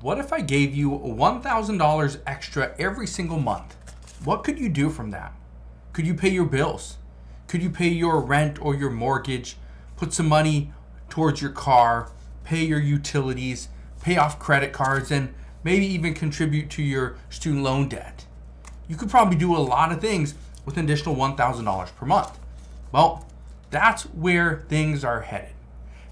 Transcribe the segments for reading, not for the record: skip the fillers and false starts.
What if I gave you $1,000 extra every single month? What could you do from that? Could you pay your bills? Could you pay your rent or your mortgage? Put some money towards your car, pay your utilities, pay off credit cards, and maybe even contribute to your student loan debt. You could probably do a lot of things with an additional $1,000 per month. Well, that's where things are headed.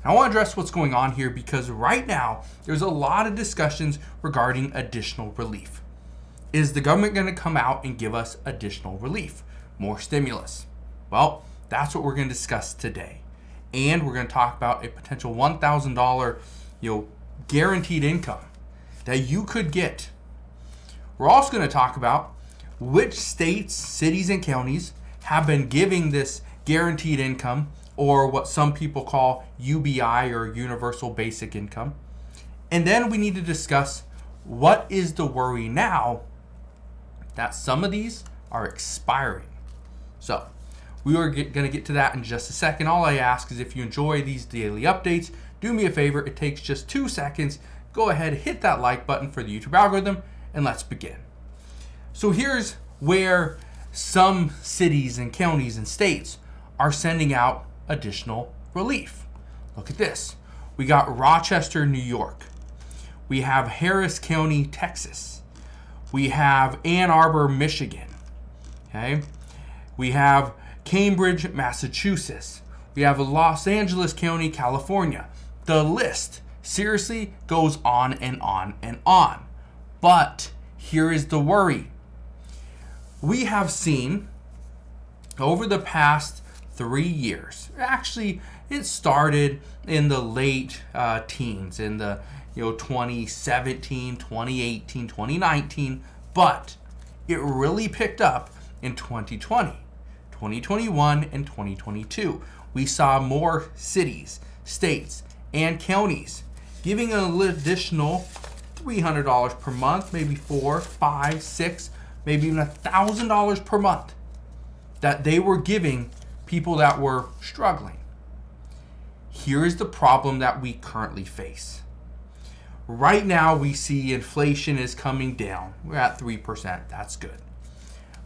And I want to address what's going on here because right now there's a lot of discussions regarding additional relief. Is the government going to come out and give us additional relief, more stimulus? Well, that's what we're going to discuss today. And we're going to talk about a potential $1,000, guaranteed income that you could get. We're also going to talk about which states, cities, and counties have been giving this guaranteed income, or what some people call UBI, or Universal Basic Income. And then we need to discuss what is the worry now that some of these are expiring. So we are going to get to that in just a second. All I ask is if you enjoy these daily updates, do me a favor. It takes just 2 seconds. Go ahead, hit that like button for the YouTube algorithm, and let's begin. So here's where some cities and counties and states are sending out additional relief. Look at this. We got Rochester, New York. We have Harris County, Texas. We have Ann Arbor, Michigan. Okay. We have Cambridge, Massachusetts. We have Los Angeles County, California. The list seriously goes on and on and on. But here is the worry. We have seen over the past 3 years, actually it started in the late teens, in the 2017, 2018, 2019, but it really picked up in 2020, 2021, and 2022. We saw more cities, states, and counties giving an additional $300 per month, maybe $400, $500, $600, maybe even $1,000 per month that they were giving people that were struggling. Here is the problem that we currently face. Right now we see inflation is coming down. We're at 3%. That's good.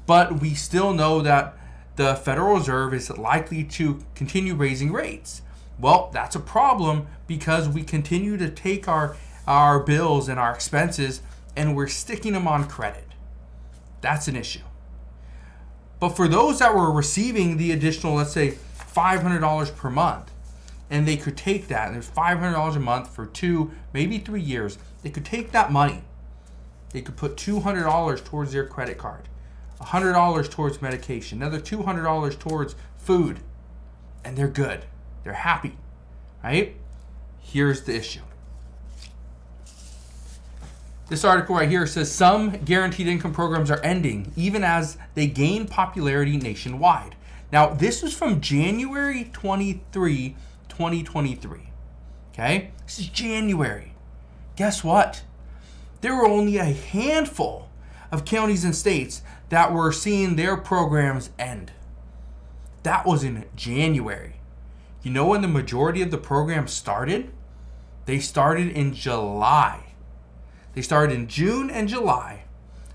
But we still know that the Federal Reserve is likely to continue raising rates. Well, that's a problem because we continue to take our bills and our expenses and we're sticking them on credit. That's an issue. But for those that were receiving the additional, let's say $500 per month, and they could take that, and there's $500 a month for 2, maybe 3 years, they could take that money. They could put $200 towards their credit card, $100 towards medication, another $200 towards food, and they're good. They're happy, right? Here's the issue. This article right here says some guaranteed income programs are ending even as they gain popularity nationwide. Now, this was from January 23, 2023. Okay? This is January. Guess what? There were only a handful of counties and states that were seeing their programs end. That was in January. You know when the majority of the programs started? They started in July. They started in June and July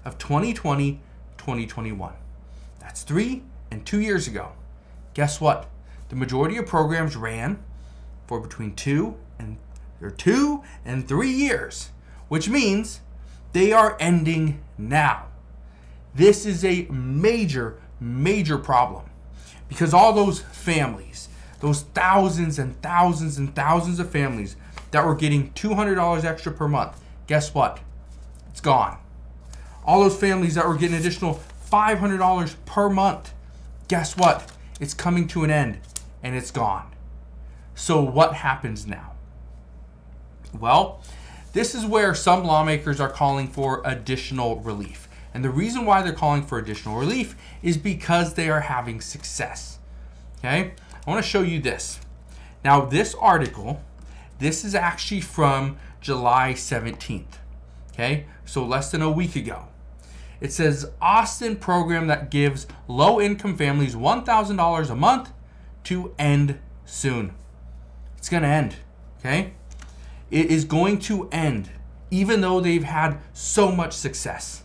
of 2020, 2021. That's 3 and 2 years ago. Guess what? The majority of programs ran for between 2 and 3 years, which means they are ending now. This is a major, major problem because all those families, those thousands and thousands and thousands of families that were getting $200 extra per month, guess what? It's gone. All those families that were getting additional $500 per month, guess what? It's coming to an end and it's gone. So what happens now? Well, this is where some lawmakers are calling for additional relief. And the reason why they're calling for additional relief is because they are having success. Okay? I want to show you this. Now, this article, this is actually from July 17th. Okay? So less than a week ago. It says Austin program that gives low-income families $1,000 a month to end soon. It's going to end. Okay? It is going to end even though they've had so much success.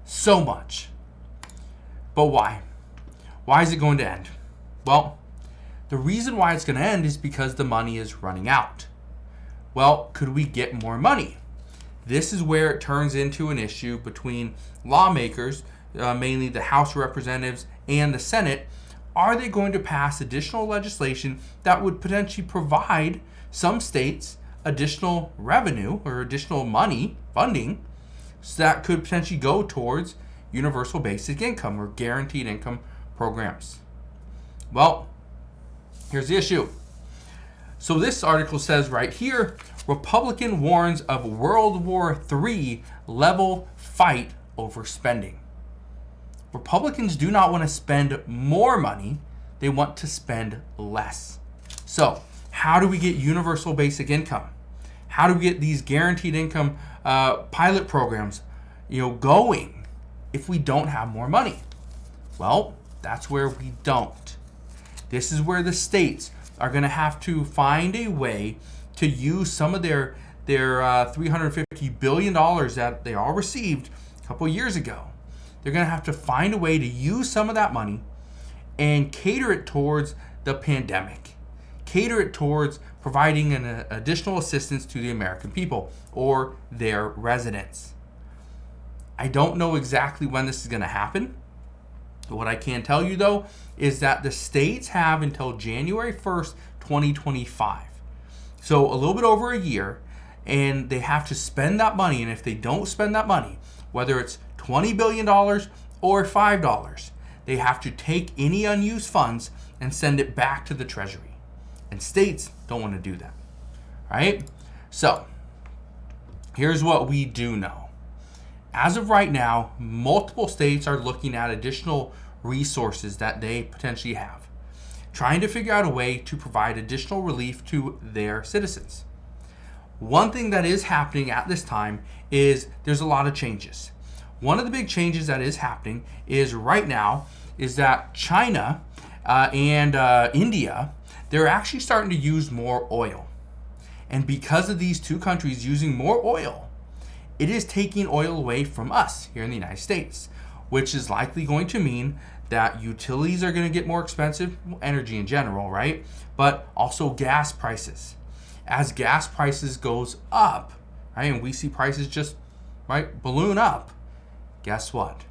So much. But why? Why is it going to end? Well, the reason why it's going to end is because the money is running out. Well, could we get more money? This is where it turns into an issue between lawmakers, mainly the House of Representatives and the Senate. Are they going to pass additional legislation that would potentially provide some states additional revenue or additional money, funding, so that could potentially go towards universal basic income or guaranteed income programs? Well, here's the issue. So this article says right here, Republican warns of World War III level fight over spending. Republicans do not want to spend more money. They want to spend less. So how do we get universal basic income? How do we get these guaranteed income pilot programs, going if we don't have more money? Well, that's where we don't. This is where the states are going to have to find a way to use some of their $350 billion that they all received a couple years ago. They're going to have to find a way to use some of that money and cater it towards the pandemic. Cater it towards providing an additional assistance to the American people or their residents. I don't know exactly when this is going to happen. What I can tell you, though, is that the states have until January 1st, 2025. So a little bit over a year, and they have to spend that money. And if they don't spend that money, whether it's $20 billion or $5, they have to take any unused funds and send it back to the Treasury. And states don't want to do that. All right? So here's what we do know. As of right now, multiple states are looking at additional resources that they potentially have, trying to figure out a way to provide additional relief to their citizens. One thing that is happening at this time is there's a lot of changes. One of the big changes that is happening is right now is that China and India, they're actually starting to use more oil. And because of these two countries using more oil, it is taking oil away from us here in the United States, which is likely going to mean that utilities are going to get more expensive, energy in general, right? But also gas prices. As gas prices goes up, right, and we see prices just, balloon up, guess what?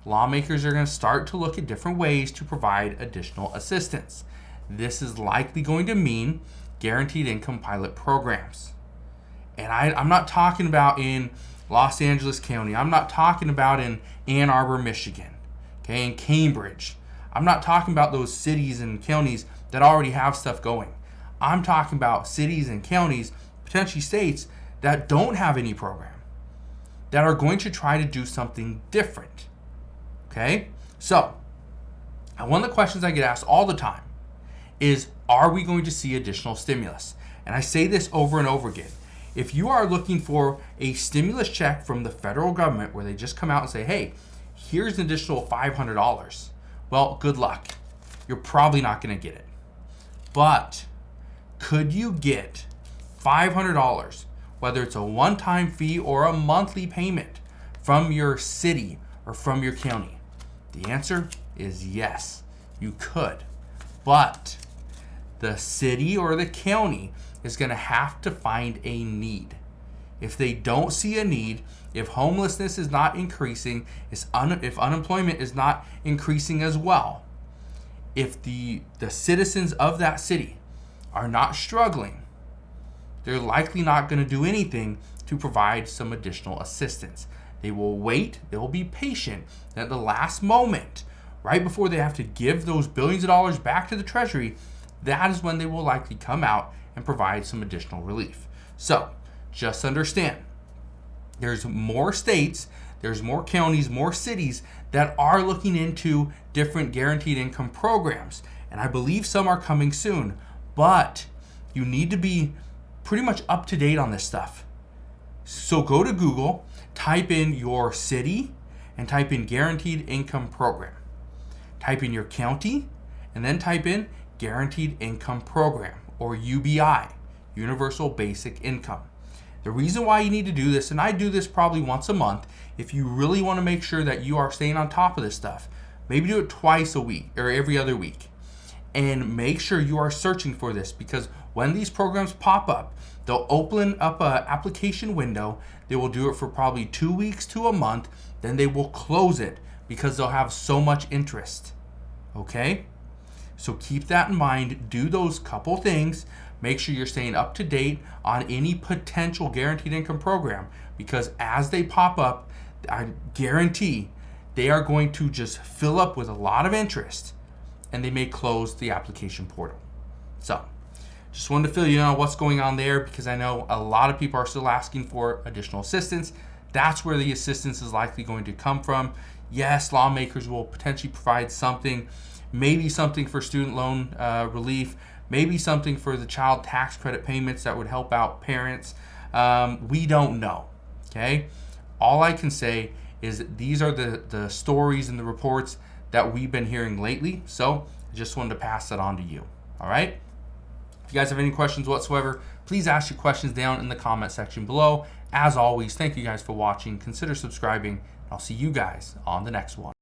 Lawmakers are going to start to look at different ways to provide additional assistance. This is likely going to mean guaranteed income pilot programs. And I'm not talking about in Los Angeles County. I'm not talking about in Ann Arbor, Michigan, okay, in Cambridge. I'm not talking about those cities and counties that already have stuff going. I'm talking about cities and counties, potentially states, that don't have any program, that are going to try to do something different, okay? So, one of the questions I get asked all the time is, are we going to see additional stimulus? And I say this over and over again. If you are looking for a stimulus check from the federal government where they just come out and say, hey, here's an additional $500, well, good luck. You're probably not going to get it. But could you get $500, whether it's a one-time fee or a monthly payment, from your city or from your county? The answer is yes, you could. But the city or the county is going to have to find a need. If they don't see a need, if homelessness is not increasing, if unemployment is not increasing as well, if the citizens of that city are not struggling, they're likely not going to do anything to provide some additional assistance. They will wait, they will be patient, and at the last moment, right before they have to give those billions of dollars back to the Treasury, that is when they will likely come out and provide some additional relief. So, just understand, there's more states, there's more counties, more cities that are looking into different guaranteed income programs. And I believe some are coming soon. But you need to be pretty much up to date on this stuff. So go to Google, type in your city, and type in guaranteed income program. Type in your county, and then type in guaranteed income program, or UBI, Universal Basic Income. The reason why you need to do this, and I do this probably once a month, if you really want to make sure that you are staying on top of this stuff, maybe do it twice a week or every other week. And make sure you are searching for this, because when these programs pop up, they'll open up an application window. They will do it for probably 2 weeks to a month. Then they will close it because they'll have so much interest. Okay? So keep that in mind. Do those couple things. Make sure you're staying up to date on any potential guaranteed income program, because as they pop up, I guarantee they are going to just fill up with a lot of interest, and they may close the application portal. So just wanted to fill you in on what's going on there, because I know a lot of people are still asking for additional assistance. That's where the assistance is likely going to come from. Yes, lawmakers will potentially provide something, maybe something for student loan relief, maybe something for the child tax credit payments that would help out parents. We don't know, okay? All I can say is these are the stories and the reports that we've been hearing lately. So I just wanted to pass that on to you, all right? If you guys have any questions whatsoever, please ask your questions down in the comment section below. As always, thank you guys for watching. Consider subscribing. I'll see you guys on the next one.